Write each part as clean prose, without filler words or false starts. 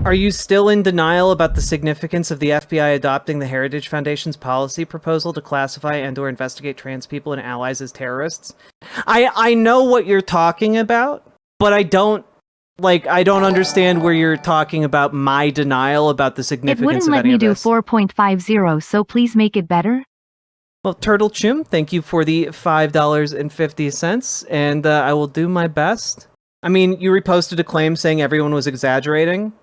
Are you still in denial about the significance of the FBI adopting the Heritage Foundation's policy proposal to classify and/or investigate trans people and allies as terrorists? I know what you're talking about, but I don't understand where you're talking about my denial about the significance of any of this. It wouldn't let me do 4.50, so please make it better. Well, Turtle Chum, thank you for the $5.50, and I will do my best. I mean, you reposted a claim saying everyone was exaggerating.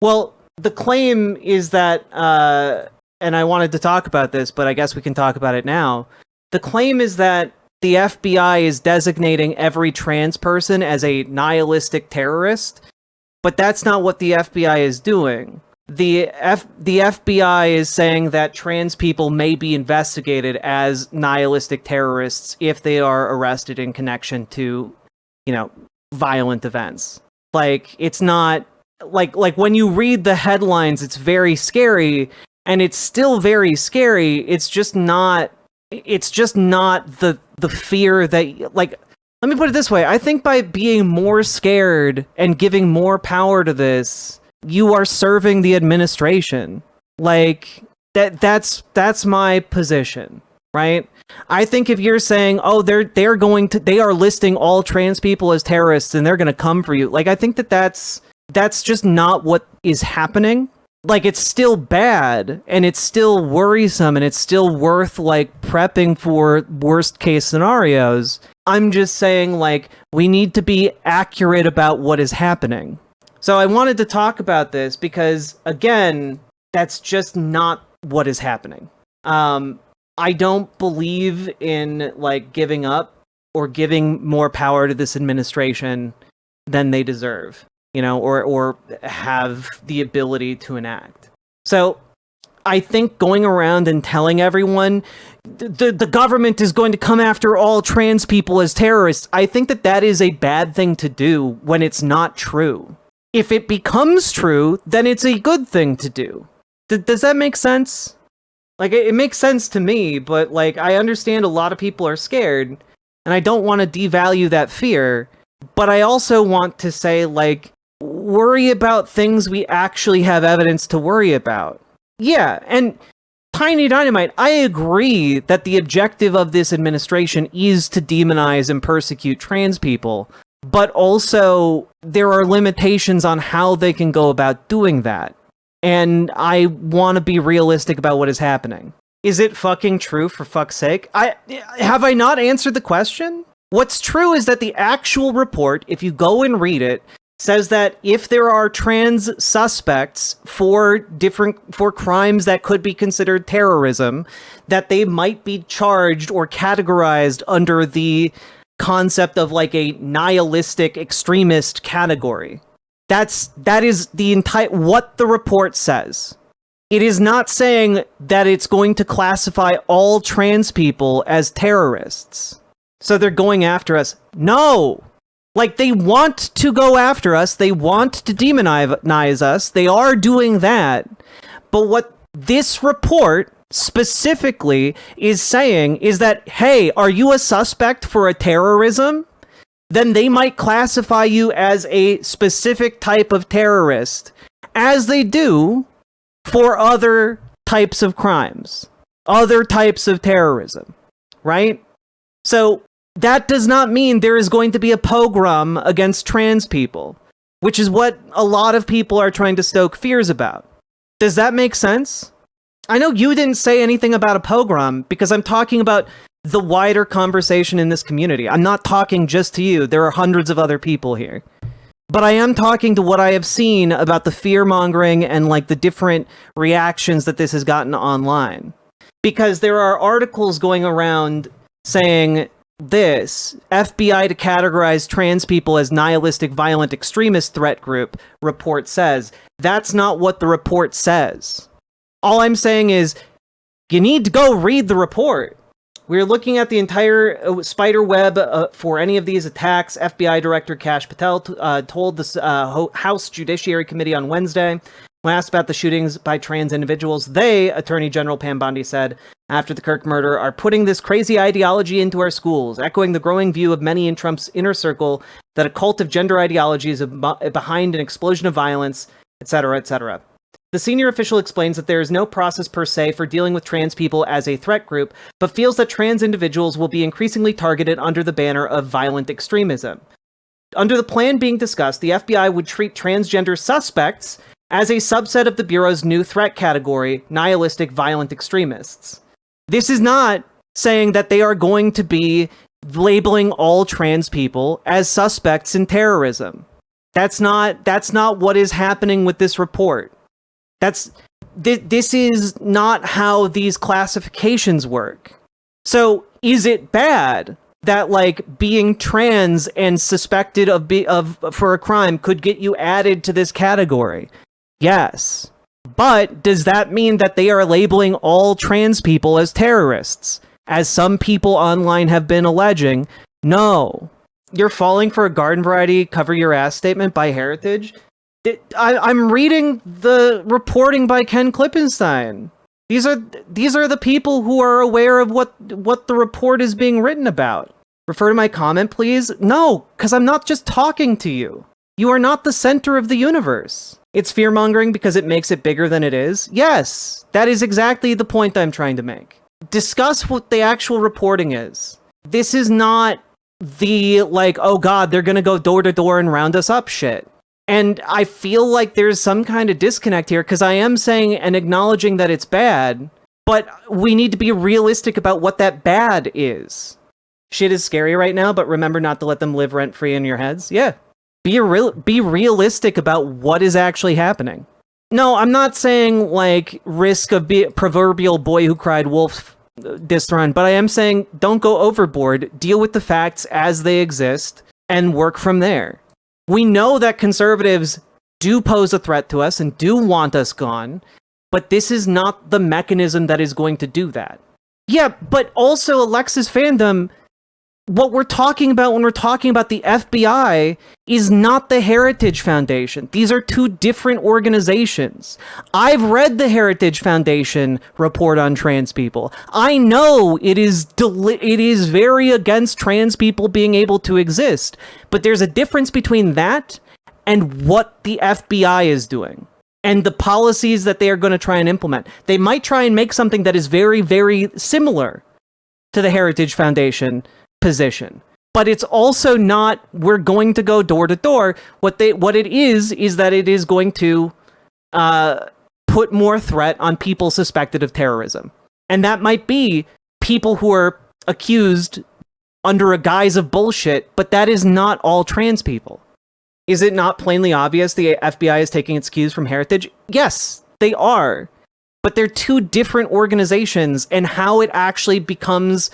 Well, the claim is that, and I wanted to talk about this, but I guess we can talk about it now. The claim is that the FBI is designating every trans person as a nihilistic terrorist, but that's not what the FBI is doing. The FBI is saying that trans people may be investigated as nihilistic terrorists if they are arrested in connection to, violent events. Like, it's not like when you read the headlines, it's very scary, and it's still very scary. It's just not the fear that, like, let me put it this way. I think by being more scared and giving more power to this, you are serving the administration. Like, that's my position, right? I think if you're saying, oh, they are listing all trans people as terrorists and they're going to come for you. Like, I think that's just not what is happening. Like, it's still bad and it's still worrisome and it's still worth like prepping for worst case scenarios. I'm just saying, like, we need to be accurate about what is happening. So I wanted to talk about this because, again, that's just not what is happening. I don't believe in, like, giving up or giving more power to this administration than they deserve, or have the ability to enact. So I think going around and telling everyone the government is going to come after all trans people as terrorists, I think that is a bad thing to do when it's not true. If it becomes true, then it's a good thing to do. Does that make sense? Like, it makes sense to me, but, like, I understand a lot of people are scared, and I don't want to devalue that fear, but I also want to say, like, worry about things we actually have evidence to worry about. Yeah, and Tiny Dynamite, I agree that the objective of this administration is to demonize and persecute trans people, but also there are limitations on how they can go about doing that. And I want to be realistic about what is happening. Is it fucking true, for fuck's sake? Have I not answered the question? What's true is that the actual report, if you go and read it, says that if there are trans suspects for crimes that could be considered terrorism, that they might be charged or categorized under the concept of, like, a nihilistic extremist category. That is the entire what the report says. It is not saying that it's going to classify all trans people as terrorists. So they're going after us. No! Like, they want to go after us. They want to demonize us. They are doing that. But what this report specifically is saying is that, hey, are you a suspect for a terrorism? Then they might classify you as a specific type of terrorist, as they do for other types of crimes, other types of terrorism, right? So that does not mean there is going to be a pogrom against trans people, which is what a lot of people are trying to stoke fears about. Does that make sense? I know you didn't say anything about a pogrom because I'm talking about the wider conversation in this community. I'm not talking just to you. There are hundreds of other people here. But I am talking to what I have seen about the fear-mongering and, like, the different reactions that this has gotten online. Because there are articles going around saying this: FBI to categorize trans people as nihilistic violent extremist threat group, report says. That's not what the report says. All I'm saying is, you need to go read the report. We're looking at the entire spider web for any of these attacks. FBI Director Kash Patel told the House Judiciary Committee on Wednesday, when asked about the shootings by trans individuals, they, Attorney General Pam Bondi said, after the Kirk murder, are putting this crazy ideology into our schools, echoing the growing view of many in Trump's inner circle that a cult of gender ideology is behind an explosion of violence etc., etc. The senior official explains that there is no process per se for dealing with trans people as a threat group, but feels that trans individuals will be increasingly targeted under the banner of violent extremism. Under the plan being discussed, the FBI would treat transgender suspects as a subset of the Bureau's new threat category, nihilistic violent extremists. This is not saying that they are going to be labeling all trans people as suspects in terrorism. That's not what is happening with this report. This is not how these classifications work. So, is it bad that, like, being trans and suspected of for a crime could get you added to this category? Yes. But does that mean that they are labeling all trans people as terrorists, as some people online have been alleging? No. You're falling for a garden variety cover your ass statement by Heritage? I'm reading the reporting by Ken Klippenstein. These are the people who are aware of what the report is being written about. Refer to my comment, please. No, because I'm not just talking to you. You are not the center of the universe. It's fear-mongering because it makes it bigger than it is. Yes, that is exactly the point I'm trying to make. Discuss what the actual reporting is. This is not the, like, oh god, they're gonna go door to door and round us up shit. And I feel like there's some kind of disconnect here, because I am saying and acknowledging that it's bad, but we need to be realistic about what that bad is. Shit is scary right now, but remember not to let them live rent-free in your heads. Yeah. Be realistic about what is actually happening. No, I'm not saying, like, risk of proverbial boy who cried wolf disrun, but I am saying don't go overboard, deal with the facts as they exist, and work from there. We know that conservatives do pose a threat to us and do want us gone, but this is not the mechanism that is going to do that. Yeah, but also, Alexis Fandom, what we're talking about when we're talking about the FBI is not the Heritage Foundation. These are two different organizations. I've read the Heritage Foundation report on trans people. I know it is very against trans people being able to exist, but there's a difference between that and what the FBI is doing and the policies that they are going to try and implement. They might try and make something that is very, very similar to the Heritage Foundation position, but it's also not we're going to go door to door. What it is that it is going to put more threat on people suspected of terrorism, and that might be people who are accused under a guise of bullshit, but that is not all trans people. Is it not plainly obvious the FBI is taking its cues from Heritage? Yes, they are, but they're two different organizations, and how it actually becomes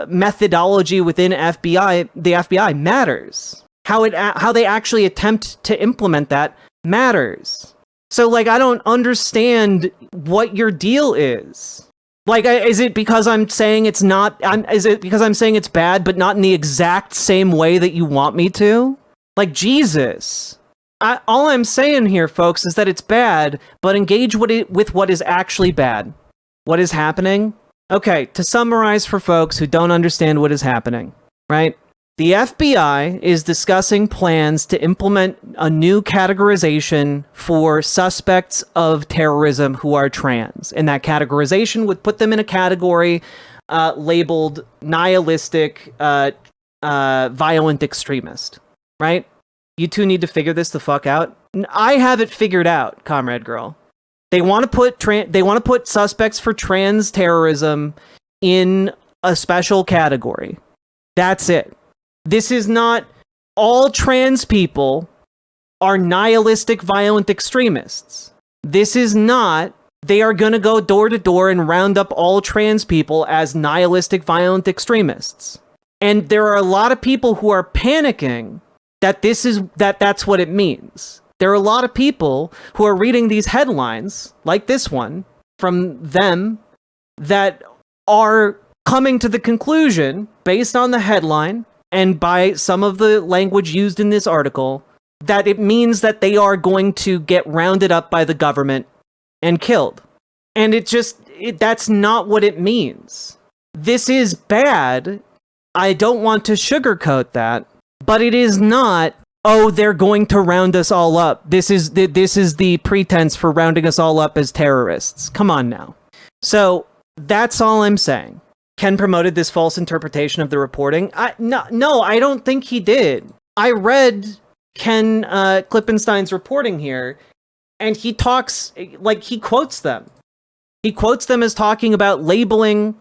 methodology within the FBI matters. How they actually attempt to implement that matters. So, like, I don't understand what your deal is. Like, is it because I'm saying it's not? Is it because I'm saying it's bad, but not in the exact same way that you want me to? Like, Jesus. All I'm saying here, folks, is that it's bad, but engage with what is actually bad. What is happening? Okay, to summarize for folks who don't understand what is happening, right? The FBI is discussing plans to implement a new categorization for suspects of terrorism who are trans. And that categorization would put them in a category labeled nihilistic, violent extremist, right? You two need to figure this the fuck out. I have it figured out, Comrade Girl. They want to put suspects for trans terrorism in a special category. That's it. This is not all trans people are nihilistic violent extremists. This is not they are going to go door to door and round up all trans people as nihilistic violent extremists. And there are a lot of people who are panicking that that's what it means. There are a lot of people who are reading these headlines, like this one, from them, that are coming to the conclusion, based on the headline and by some of the language used in this article, that it means that they are going to get rounded up by the government and killed. And that's not what it means. This is bad. I don't want to sugarcoat that, but it is not oh, they're going to round us all up. This is the pretense for rounding us all up as terrorists. Come on now. So that's all I'm saying. Ken promoted this false interpretation of the reporting. No, I don't think he did. I read Ken Klippenstein's reporting here, and he talks, like, he quotes them. He quotes them as talking about labeling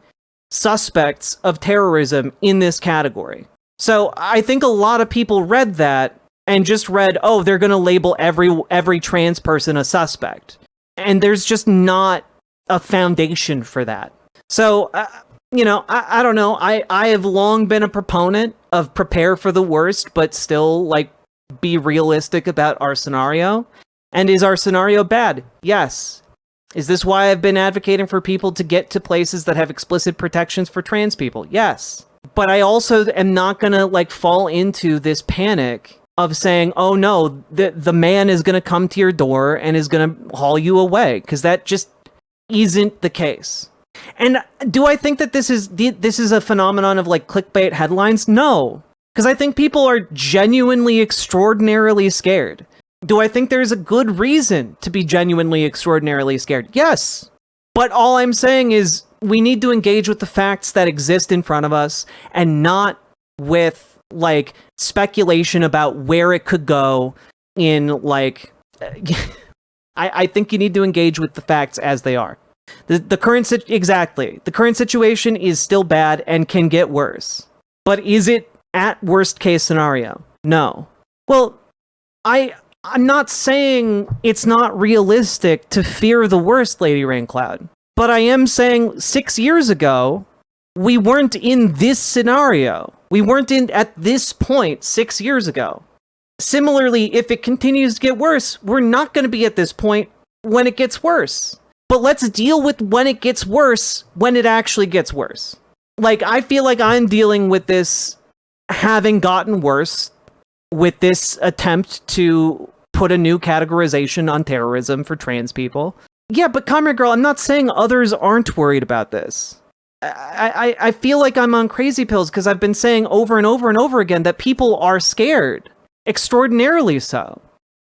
suspects of terrorism in this category. So I think a lot of people read that and just read, oh, they're going to label every trans person a suspect. And there's just not a foundation for that. So, I don't know. I have long been a proponent of prepare for the worst, but still, like, be realistic about our scenario. And is our scenario bad? Yes. Is this why I've been advocating for people to get to places that have explicit protections for trans people? Yes. But I also am not going to, like, fall into this panic of saying, oh no, the man is going to come to your door and is going to haul you away, because that just isn't the case. And do I think that this is a phenomenon of, like, clickbait headlines? No, because I think people are genuinely extraordinarily scared. Do I think there's a good reason to be genuinely extraordinarily scared? Yes. But all I'm saying is we need to engage with the facts that exist in front of us and not with, like, speculation about where it could go in, like... I think you need to engage with the facts as they are. The current situation is still bad and can get worse. But is it at worst case scenario? No. Well, I'm not saying it's not realistic to fear the worst, Lady Raincloud. But I am saying 6 years ago, we weren't in this scenario. We weren't in at this point 6 years ago. Similarly, if it continues to get worse, we're not going to be at this point when it gets worse. But let's deal with when it gets worse, when it actually gets worse. Like, I feel like I'm dealing with this having gotten worse with this attempt to put a new categorization on terrorism for trans people. Yeah, but Comrade Girl, I'm not saying others aren't worried about this. I feel like I'm on crazy pills because I've been saying over and over and over again that people are scared. Extraordinarily so.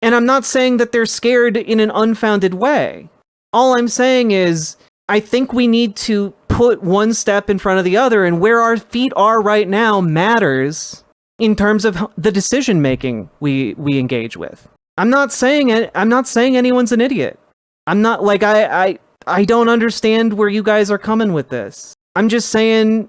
And I'm not saying that they're scared in an unfounded way. All I'm saying is, I think we need to put one step in front of the other, and where our feet are right now matters in terms of the decision making we engage with. I'm not saying anyone's an idiot. I'm not, like, I don't understand where you guys are coming with this. I'm just saying,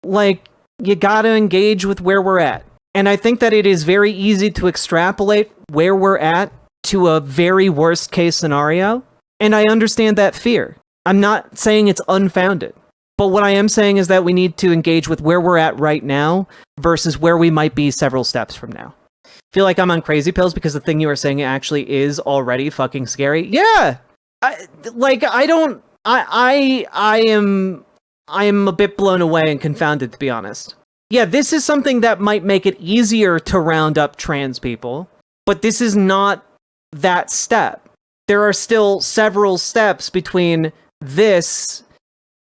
like, you gotta engage with where we're at. And I think that it is very easy to extrapolate where we're at to a very worst case scenario. And I understand that fear. I'm not saying it's unfounded. But what I am saying is that we need to engage with where we're at right now versus where we might be several steps from now. I feel like I'm on crazy pills because the thing you are saying actually is already fucking scary. Yeah! I am a bit blown away and confounded, to be honest. Yeah, this is something that might make it easier to round up trans people, but this is not that step. There are still several steps between this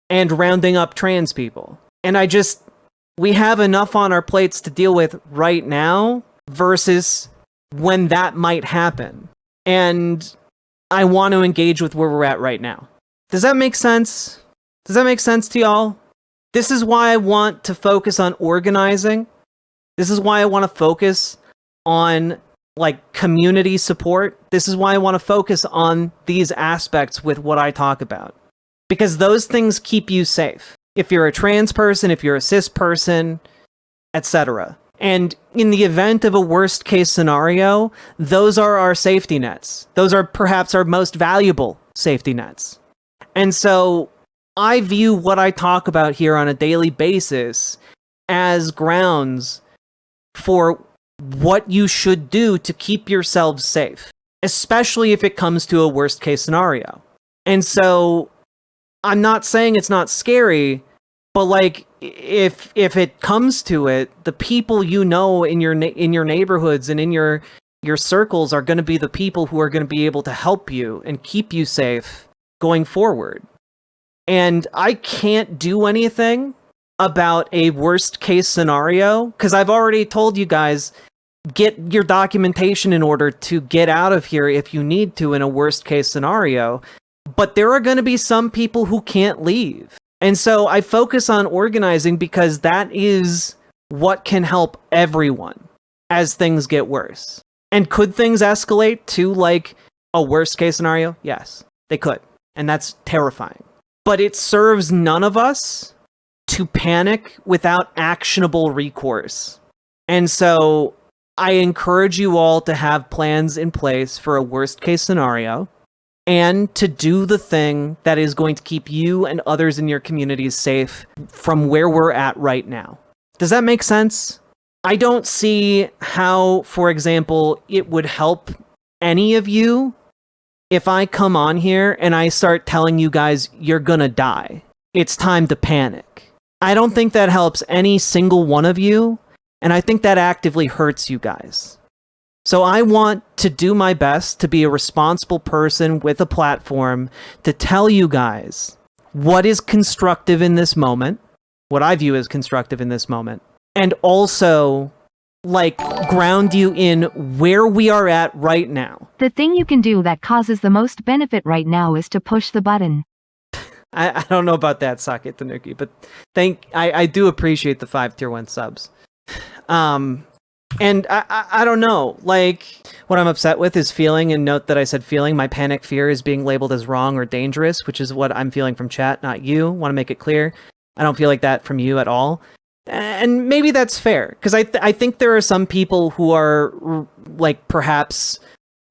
and rounding up trans people. And we have enough on our plates to deal with right now versus when that might happen. And I want to engage with where we're at right now. Does that make sense? Does that make sense to y'all? This is why I want to focus on organizing. This is why I want to focus on, like, community support. This is why I want to focus on these aspects with what I talk about. Because those things keep you safe. If you're a trans person, if you're a cis person, etc. And in the event of a worst case scenario, those are our safety nets. Those are perhaps our most valuable safety nets. And so I view what I talk about here on a daily basis as grounds for what you should do to keep yourselves safe, especially if it comes to a worst case scenario. And so I'm not saying it's not scary, but, like, if it comes to it, the people you know in your neighborhoods and in your circles are going to be the people who are going to be able to help you and keep you safe going forward. And I can't do anything about a worst case scenario because I've already told you guys get your documentation in order to get out of here if you need to in a worst case scenario. But there are going to be some people who can't leave. And so I focus on organizing because that is what can help everyone as things get worse. And could things escalate to like a worst case scenario? Yes, they could. And that's terrifying. But it serves none of us to panic without actionable recourse. And so I encourage you all to have plans in place for a worst case scenario and to do the thing that is going to keep you and others in your communities safe from where we're at right now. Does that make sense? I don't see how, for example, it would help any of you if I come on here and I start telling you guys you're gonna die. It's time to panic. I don't think that helps any single one of you, and I think that actively hurts you guys. So I want to do my best to be a responsible person with a platform to tell you guys what is constructive in this moment, what I view as constructive in this moment, and also like ground you in where we are at right now. The thing you can do that causes the most benefit right now is to push the button. I don't know about that, Socket Tanuki, but I do appreciate the 5 tier 1 subs. And I don't know, like, what I'm upset with is feeling, and note that I said feeling. My panic fear is being labeled as wrong or dangerous, which is what I'm feeling from chat, not you. Want to make it clear. I don't feel like that from you at all. And maybe that's fair, because I think there are some people who are, like, perhaps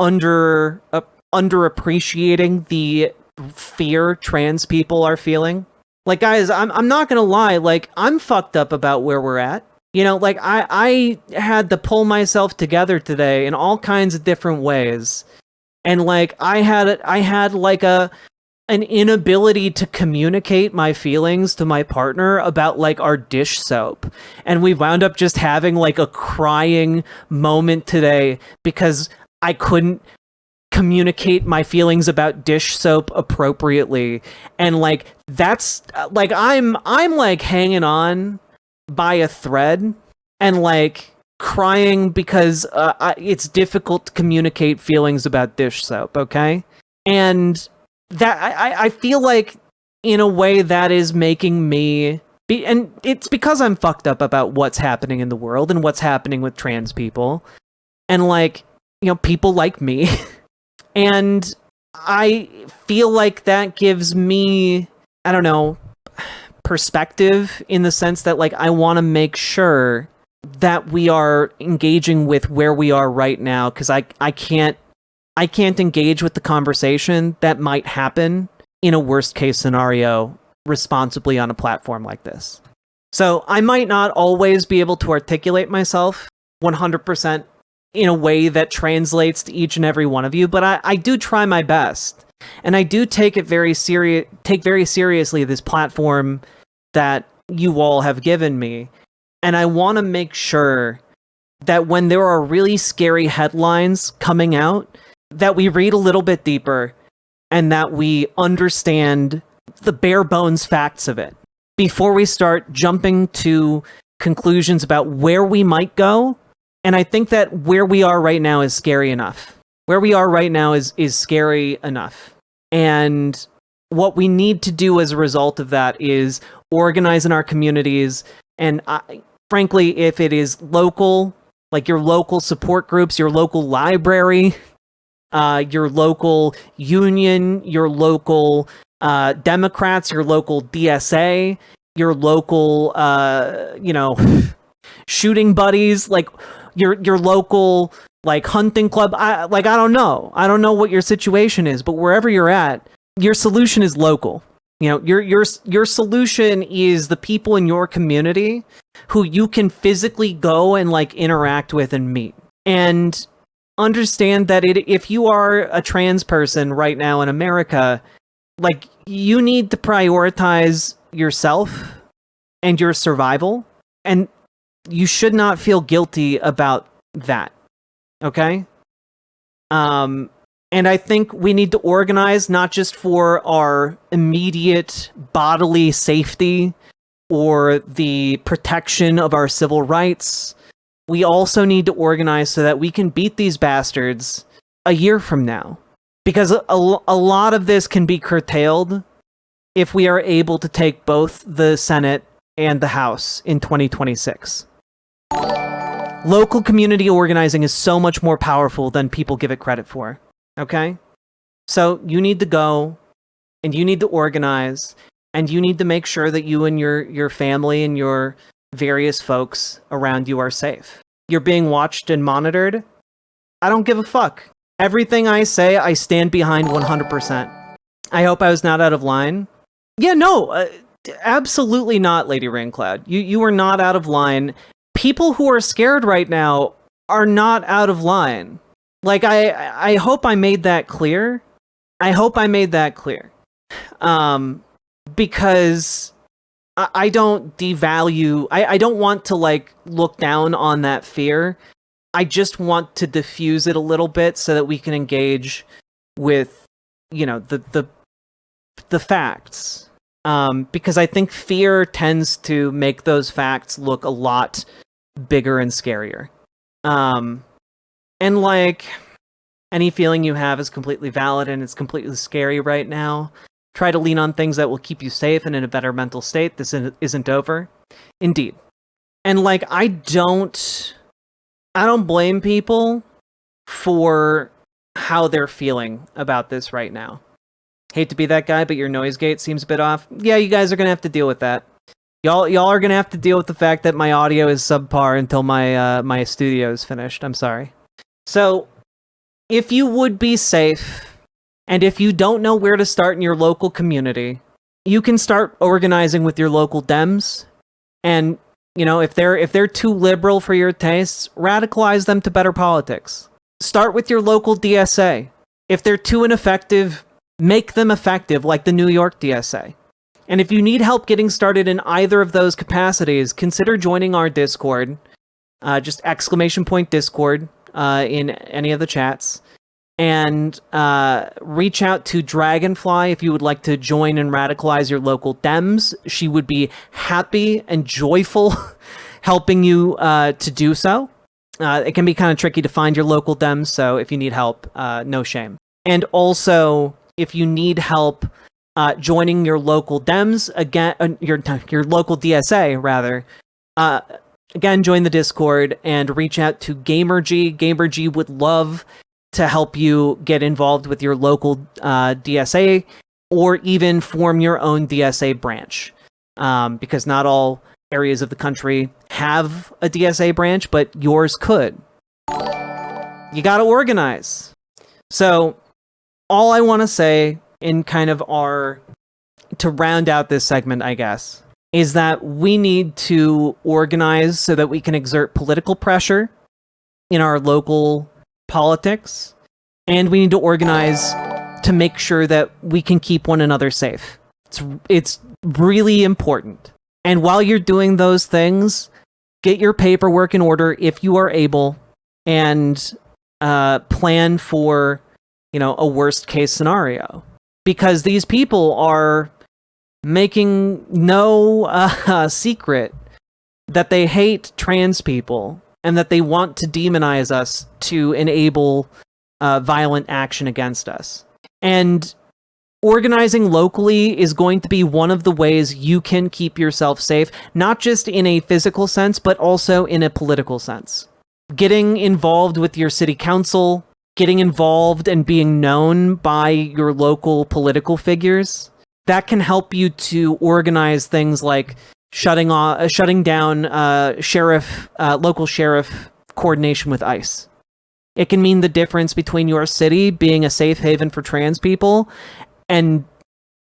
underappreciating the fear trans people are feeling. Like, guys, I'm not gonna lie, like, I'm fucked up about where we're at. You know, like, I had to pull myself together today in all kinds of different ways. And, like, I had like an inability to communicate my feelings to my partner about, like, our dish soap. And we wound up just having, like, a crying moment today because I couldn't communicate my feelings about dish soap appropriately. And, like, that's, like, I'm like, hanging on by a thread and like crying because it's difficult to communicate feelings about dish soap, okay? And that I feel like in a way that is making me be, and it's because I'm fucked up about what's happening in the world and what's happening with trans people and, like, you know, people like me. And I feel like that gives me, I don't know, perspective in the sense that, like, I want to make sure that we are engaging with where we are right now, because I can't engage with the conversation that might happen in a worst case scenario responsibly on a platform like this. So I might not always be able to articulate myself 100% in a way that translates to each and every one of you, but I do try my best. And I do take very seriously this platform that you all have given me. And I want to make sure that when there are really scary headlines coming out, that we read a little bit deeper and that we understand the bare bones facts of it before we start jumping to conclusions about where we might go. And I think that where we are right now is scary enough. Where we are right now is scary enough. And what we need to do as a result of that is organize in our communities. And frankly, if it is local, like your local support groups, your local library, your local union, your local Democrats, your local DSA, your local, shooting buddies, like your local, like, hunting club. I don't know what your situation is, but wherever you're at, your solution is local. You know, your solution is the people in your community who you can physically go and, like, interact with and meet. And understand that if you are a trans person right now in America, like, you need to prioritize yourself and your survival, and you should not feel guilty about that. Okay? And I think we need to organize not just for our immediate bodily safety or the protection of our civil rights we also need to organize so that we can beat these bastards a year from now. Because a lot of this can be curtailed if we are able to take both the Senate and the House in 2026. Local community organizing is so much more powerful than people give it credit for. Okay? So you need to go, and you need to organize, and you need to make sure that you and your family and your various folks around you are safe. You're being watched and monitored. I don't give a fuck. Everything I say, I stand behind 100%. I hope I was not out of line. Yeah, no, absolutely not, Lady Raincloud. You are not out of line. People who are scared right now are not out of line. Like, I hope I made that clear. Because I don't devalue, I don't want to, like, look down on that fear. I just want to diffuse it a little bit so that we can engage with, you know, the facts. Because I think fear tends to make those facts look a lot bigger and scarier. And like, any feeling you have is completely valid and it's completely scary right now. Try to lean on things that will keep you safe and in a better mental state. This isn't over. Indeed. And like, I don't blame people for how they're feeling about this right now. Hate to be that guy, but your noise gate seems a bit off. Yeah, you guys are gonna have to deal with that. Y'all are gonna have to deal with the fact that my audio is subpar until my studio is finished. I'm sorry. So, if you would be safe, and if you don't know where to start in your local community, you can start organizing with your local Dems. And, you know, if they're too liberal for your tastes, radicalize them to better politics. Start with your local DSA. If they're too ineffective, make them effective, like the New York DSA. And if you need help getting started in either of those capacities, consider joining our Discord. Just !Discord in any of the chats. And reach out to Dragonfly if you would like to join and radicalize your local Dems. She would be happy and joyful helping you to do so. It can be kind of tricky to find your local Dems, so if you need help, no shame. And also, if you need help joining your local Dems, again, your local DSA, rather, again, join the Discord and reach out to GamerG. GamerG would love to help you get involved with your local DSA, or even form your own DSA branch. Because not all areas of the country have a DSA branch, but yours could. You gotta organize. So, all I want to say in kind of to round out this segment, I guess, is that we need to organize so that we can exert political pressure in our local politics, and we need to organize to make sure that we can keep one another safe. It's really important. And while you're doing those things, get your paperwork in order if you are able, and plan for, you know, a worst case scenario. Because these people are making no secret that they hate trans people and that they want to demonize us to enable violent action against us. And organizing locally is going to be one of the ways you can keep yourself safe, not just in a physical sense, but also in a political sense. Getting involved with your city council, getting involved and being known by your local political figures, that can help you to organize things like shutting down local sheriff coordination with ICE. It can mean the difference between your city being a safe haven for trans people and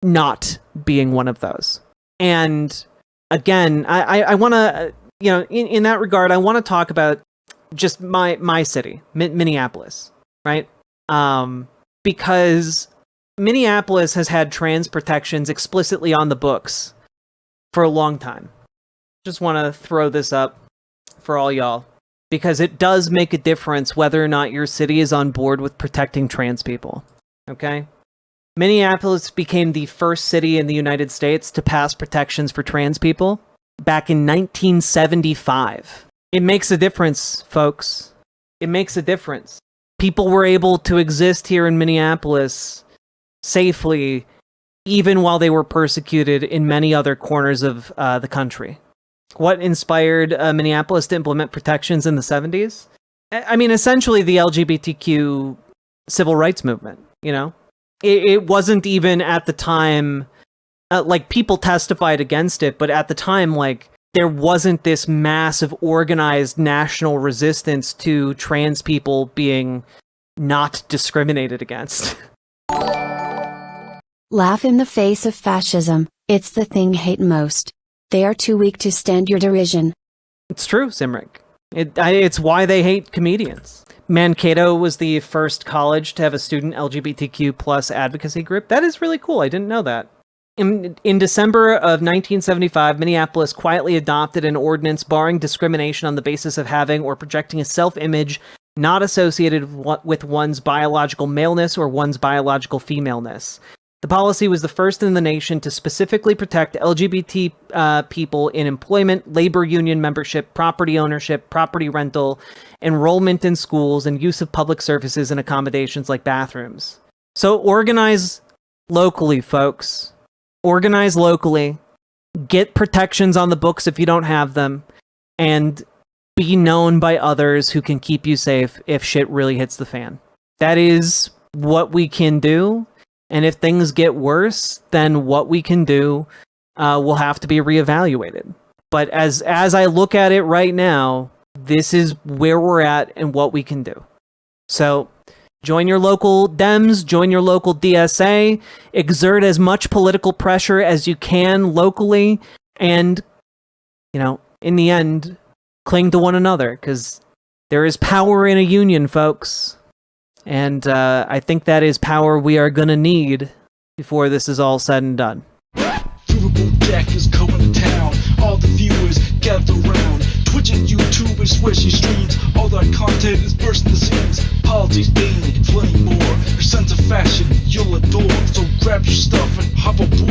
not being one of those. And again, I want to, you know, in that regard, I want to talk about just my city, Minneapolis, right? Because Minneapolis has had trans protections explicitly on the books for a long time. Just want to throw this up for all y'all, because it does make a difference whether or not your city is on board with protecting trans people. Okay? Minneapolis became the first city in the United States to pass protections for trans people back in 1975. It makes a difference, folks. It makes a difference. People were able to exist here in Minneapolis safely, even while they were persecuted in many other corners of the country. What inspired Minneapolis to implement protections in the 70s? I mean, essentially the LGBTQ civil rights movement, you know? It wasn't even at the time, like, people testified against it, but at the time, like, there wasn't this massive organized national resistance to trans people being not discriminated against. Laugh in the face of fascism, it's the thing hate most. They are too weak to stand your derision. It's true, Simric. It's why they hate comedians. Mankato was the first college to have a student LGBTQ plus advocacy group. That is really cool. I didn't know that. In December of 1975, Minneapolis quietly adopted an ordinance barring discrimination on the basis of having or projecting a self-image not associated with one's biological maleness or one's biological femaleness. The policy was the first in the nation to specifically protect LGBT people in employment, labor union membership, property ownership, property rental, enrollment in schools, and use of public services and accommodations like bathrooms. So organize locally, folks. Organize locally. Get protections on the books if you don't have them. And be known by others who can keep you safe if shit really hits the fan. That is what we can do. And if things get worse, then what we can do will have to be reevaluated. But as I look at it right now, this is where we're at and what we can do. So join your local Dems, join your local DSA, exert as much political pressure as you can locally, and, you know, in the end, cling to one another, because there is power in a union, folks. And I think that is power we are going to need before this is all said and done. Riverboat Jack is coming to town. All the viewers gather round. Twitch and YouTube and swishy streams. All that content is bursting the seams. Politics, dating, plenty more. Your sense of fashion you'll adore. So grab your stuff and hop aboard.